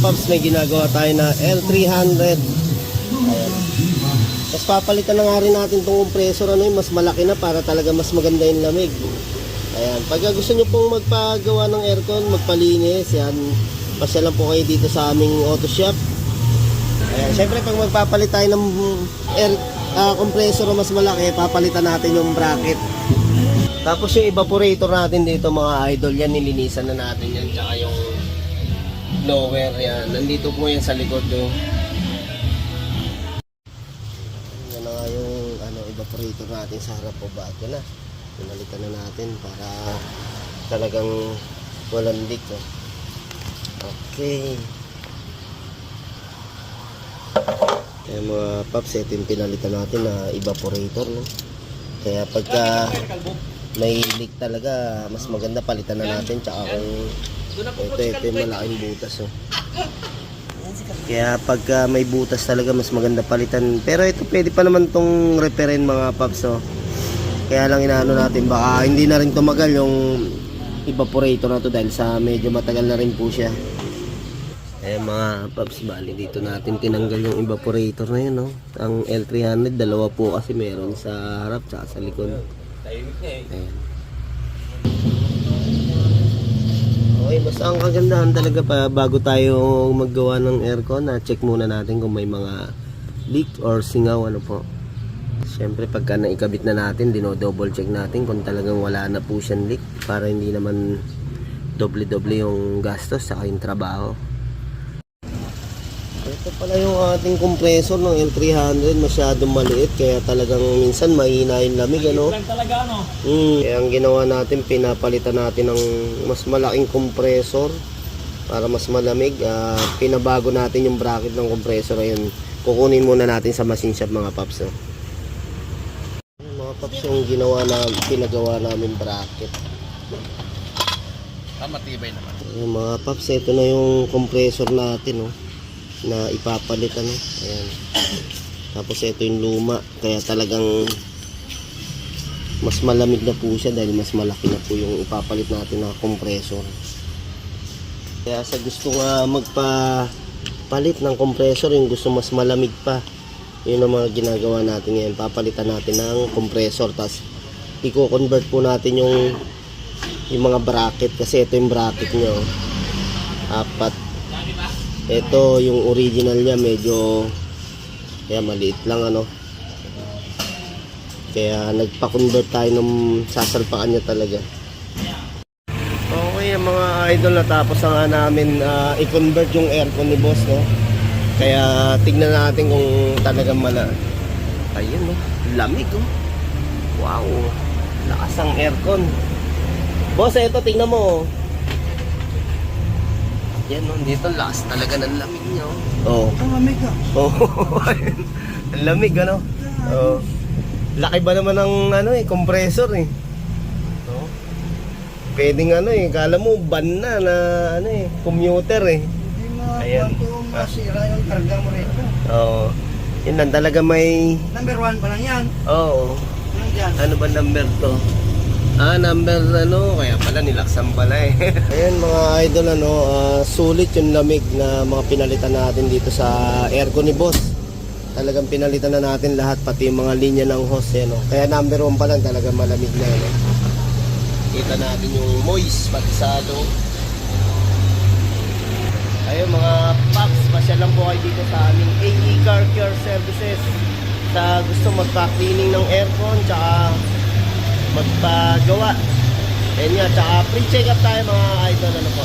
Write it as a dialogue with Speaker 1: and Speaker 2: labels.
Speaker 1: paps, may ginagawa tayo na L300. Ayan. Tapos papalitan na nga rin natin itong compressor, ano yung mas malaki na para talaga mas maganda yung lamig. Ayan. Pag gusto nyo pong magpagawa ng aircon, magpalinis, yan, pasya lang po kayo dito sa aming auto shop. Ayan. Siyempre pag magpapalit tayo ng compressor na mas malaki, papalitan natin yung bracket. Tapos yung evaporator natin dito mga idol, yan nilinisan na natin yan, tsaka yung blower yan, nandito po yan sa likod do. Yan na nga yung evaporator natin sa harap po, bago na pinalitan na natin para talagang walang leak. Okay, kaya mga paps, ito yung pinalitan natin na evaporator, no? Kaya pagka may leak talaga, mas maganda palitan na natin. Tsaka kung ito yung malaking butas, oh. Kaya pagka may butas talaga, mas maganda palitan. Pero ito pwede pa naman tong reparin mga paps, oh. Kaya lang inaano natin, baka hindi na rin tumagal yung evaporator na to dahil sa medyo matagal na rin po siya. Eh mga paps, bali dito natin tinanggal yung evaporator na yun, oh. Ang L300, dalawa po kasi, meron sa harap tsaka sa likod. Ayan. Okay, basta ang kagandahan talaga pa bago tayo maggawa ng aircon, na check muna natin kung may mga leak or singaw, ano po. Siyempre pagka naikabit na natin, dino-double check natin kung talagang wala na po siyang leak, para hindi naman doble-doble yung gastos sa yung trabaho. Ito pala yung ating compressor ng L300, masyadong maliit, kaya talagang minsan mahina yung lamig, ano?
Speaker 2: Talaga, no?
Speaker 1: Kaya ang ginawa natin, pinapalitan natin ng mas malaking compressor para mas malamig. Pinabago natin yung bracket ng compressor. Ayun, kukunin muna natin sa machine shop mga paps, no? Mga paps, yung pinagawa namin bracket.
Speaker 2: Matibay naman.
Speaker 1: Mga paps, ito na yung compressor natin, no, na ipapalit, ano. Ayan. Tapos ito yung luma, kaya talagang mas malamig na po siya dahil mas malaki na po yung ipapalit natin na compressor. Kaya sa gusto nga magpapalit ng compressor, yung gusto mas malamig pa, yun ang mga ginagawa natin ngayon. Papalitan natin ng compressor, tapos i-convert po natin yung mga bracket, kasi ito yung bracket nyo, apat. Ito yung original niya, medyo kaya maliit lang, ano. Kaya nagpa-convert tayo ng sasalpakan niya talaga. Okay mga idol, natapos na nga namin i-convert yung aircon ni boss, no. Kaya tignan natin kung talagang ayun, no, lamig, oh. Wow, lakas ang aircon. Boss, ito tingnan mo, oh. Yan, no, dito lakas talaga ng lamig niya, oh.
Speaker 2: Ang lamig, ah.
Speaker 1: Oh, ang lamig, ano. Oh. Laki ba naman ng compressor, eh. Oh. Pwedeng kala mo van na commuter, eh.
Speaker 2: Hindi
Speaker 1: Ayan.
Speaker 2: masira yung karga mo rito.
Speaker 1: Oo. Yun lang talaga, may
Speaker 2: Number 1 pa lang yan.
Speaker 1: oo.
Speaker 2: Nandiyan.
Speaker 1: Ano ba number to? Number kaya pala nilaksan pala, eh. Ayan mga idol, sulit yung lamig na mga pinalitan natin dito sa aircon ni boss. Talagang pinalitan na natin lahat, pati yung mga linya ng hose, no. Kaya number 1 pa lang talaga malamig na, no. Kita natin yung moist pati sa loob. Ayun mga paps, pasya lang po kayo dito sa aming AE Car Care Services. Sa gusto magpa-cleaning ng aircon, tsaka magpagawa. Ayan nga, tsaka pre-check up tayo mga idol, ano po.